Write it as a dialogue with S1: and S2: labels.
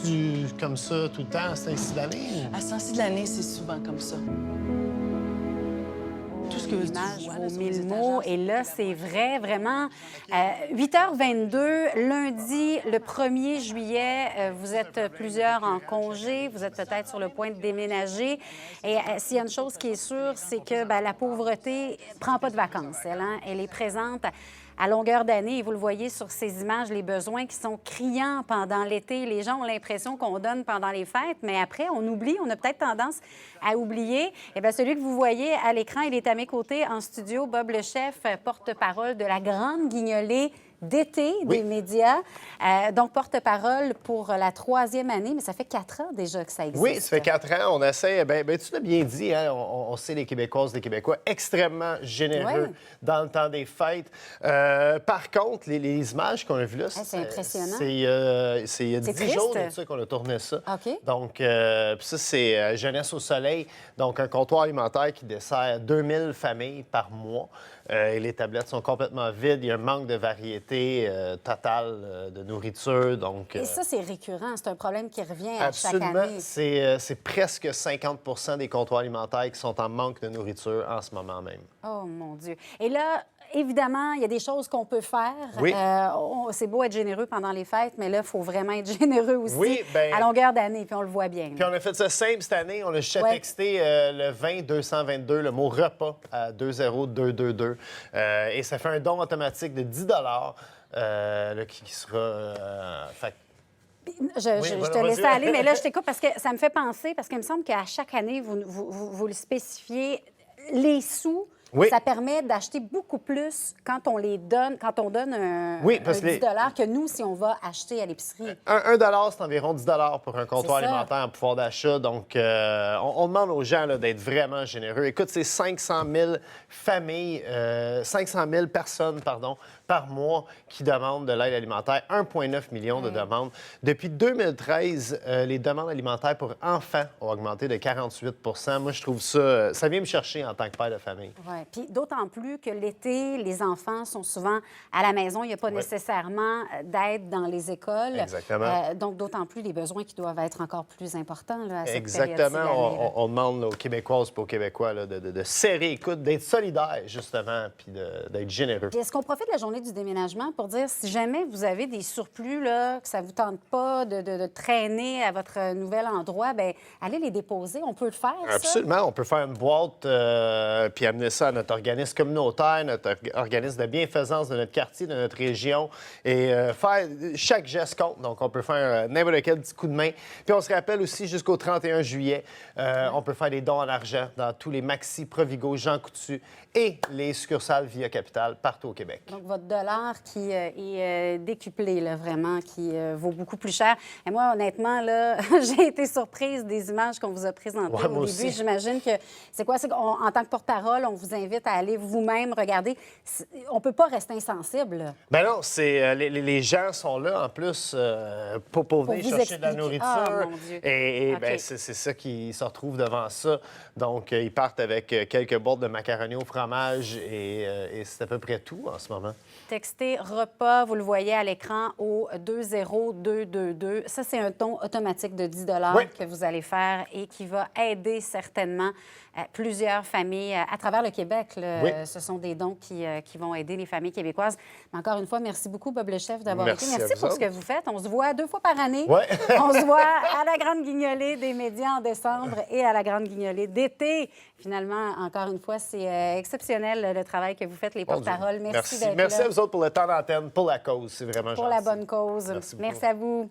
S1: C'est-tu comme ça tout le temps, à ce temps-ci de l'année?
S2: À ce temps-ci de l'année, c'est souvent comme ça. Tout ce que tu
S3: L'image
S2: vois,
S3: vaut
S2: là, sur
S3: 1000
S2: les
S3: mots.
S2: étagères,
S3: Et là, c'est vrai, vraiment. 8h22, lundi, le 1er juillet, vous êtes plusieurs en congé, vous êtes peut-être sur le point de déménager. Et s'il y a une chose qui est sûre, c'est que la pauvreté prend pas de vacances, elle, hein? Elle est présente à longueur d'année. Et vous le voyez sur ces images, les besoins qui sont criants pendant l'été. Les gens ont l'impression qu'on donne pendant les fêtes, mais après, on oublie. On a peut-être tendance à oublier. Eh bien, celui que vous voyez à l'écran, il est à mes côtés en studio. Bob le chef, porte-parole de la Grande Guignolée d'été des médias. Donc, porte-parole pour la 3e année, mais ça fait 4 ans déjà que ça existe.
S1: Oui, ça fait 4 ans. On essaie, tu l'as bien dit, hein, on sait les Québécoises, les Québécois, extrêmement généreux dans le temps des fêtes. Par contre, les images qu'on a vues là,
S3: c'est impressionnant.
S1: C'est il y a 10
S3: triste.
S1: jours de ça qu'on a tourné ça.
S3: OK.
S1: Donc, puis ça, c'est Jeunesse au soleil, donc un comptoir alimentaire qui dessert 2000 familles par mois. Et les tablettes sont complètement vides. Il y a un manque de variété totale de nourriture. Donc,
S3: Et ça, c'est récurrent. C'est un problème qui revient à chaque
S1: absolument.
S3: année.
S1: C'est presque 50 des comptoirs alimentaires qui sont en manque de nourriture en ce moment même.
S3: Oh, mon Dieu. Et là, évidemment, il y a des choses qu'on peut faire.
S1: Oui.
S3: C'est beau être généreux pendant les fêtes, mais là, il faut vraiment être généreux aussi
S1: Oui, bien,
S3: à longueur d'année, puis on le voit bien.
S1: Puis on a fait ça simple cette année. On a juste
S3: Ouais.
S1: texté le 20-222, le mot repas à 20222. Et ça fait un don automatique de 10 qui sera... fait
S3: Je te
S1: vas-y.
S3: laisse aller, mais là, je t'écoute parce que ça me fait penser, parce qu'il me semble qu'à chaque année, vous le spécifiez, les sous.
S1: Oui.
S3: Ça permet d'acheter beaucoup plus quand on les donne, quand on donne un 10 que nous, si on va acheter à l'épicerie.
S1: Un dollar, c'est environ 10 pour un comptoir
S3: C'est ça.
S1: alimentaire en pouvoir d'achat. Donc, on demande aux gens là, d'être vraiment généreux. Écoute, c'est 500 000 familles, 500 000 personnes, par mois qui demandent de l'aide alimentaire. 1,9 million de demandes. Depuis 2013, les demandes alimentaires pour enfants ont augmenté de 48 Moi, je trouve ça vient me chercher en tant que père de famille.
S3: Oui. Puis d'autant plus que l'été, les enfants sont souvent à la maison. Il n'y a pas nécessairement d'aide dans les écoles.
S1: Exactement.
S3: Donc, d'autant plus les besoins qui doivent être encore plus importants là, à cette
S1: Exactement.
S3: période-ci de l'année, là.
S1: On demande là, aux Québécoises et aux Québécois là, de serrer les coudes, d'être solidaires, justement, puis d'être généreux.
S3: Puis est-ce qu'on profite de la journée du déménagement pour dire si jamais vous avez des surplus, là, que ça ne vous tente pas de traîner à votre nouvel endroit, bien, allez les déposer. On peut le faire, ça?
S1: Absolument. On peut faire une boîte puis amener ça à notre organisme communautaire, notre organisme de bienfaisance de notre quartier, de notre région. Et faire chaque geste compte. Donc, on peut faire n'importe quel petit coup de main. Puis, on se rappelle aussi, jusqu'au 31 juillet, on peut faire des dons en argent dans tous les Maxi, Provigo, Jean Coutu et les succursales Via Capital partout au Québec.
S3: Donc, votre dollar qui est décuplé, là, vraiment, qui vaut beaucoup plus cher. Et moi, honnêtement, là, j'ai été surprise des images qu'on vous a présentées
S1: Ouais,
S3: au
S1: moi
S3: début.
S1: aussi.
S3: J'imagine que c'est quoi? C'est qu'en tant que porte-parole, on vous invite à aller vous-même regarder. On ne peut pas rester insensible, là.
S1: Ben non, c'est les gens sont là en plus pour venir
S3: vous
S1: chercher de la
S3: expliquer.
S1: nourriture.
S3: Ah, mon Dieu.
S1: Et
S3: OK.
S1: ben, c'est ça qui se retrouvent devant ça. Donc, ils partent avec quelques boîtes de macaroni au fromage et c'est à peu près tout en ce moment.
S3: Textez repas, vous le voyez à l'écran, au 20222. Ça, c'est un don automatique de 10
S1: Oui.
S3: que vous allez faire et qui va aider certainement plusieurs familles à travers le Québec. Là.
S1: Oui.
S3: Ce sont des dons qui vont aider les familles québécoises. Mais encore une fois, merci beaucoup, Bob le chef, d'avoir été.
S1: Merci à
S3: Merci
S1: vous
S3: pour ce
S1: autres.
S3: que vous faites. On se voit 2 fois par année.
S1: Ouais.
S3: On se voit à la Grande Guignolée des médias en décembre et à la Grande Guignolée d'été. Finalement, encore une fois, c'est exceptionnel le travail que vous faites, les porte-paroles. Merci d'être là.
S1: Merci à vous autres pour le temps d'antenne, pour la cause. C'est vraiment
S3: Pour
S1: gentil.
S3: la bonne cause.
S1: Merci beaucoup.
S3: Merci à vous.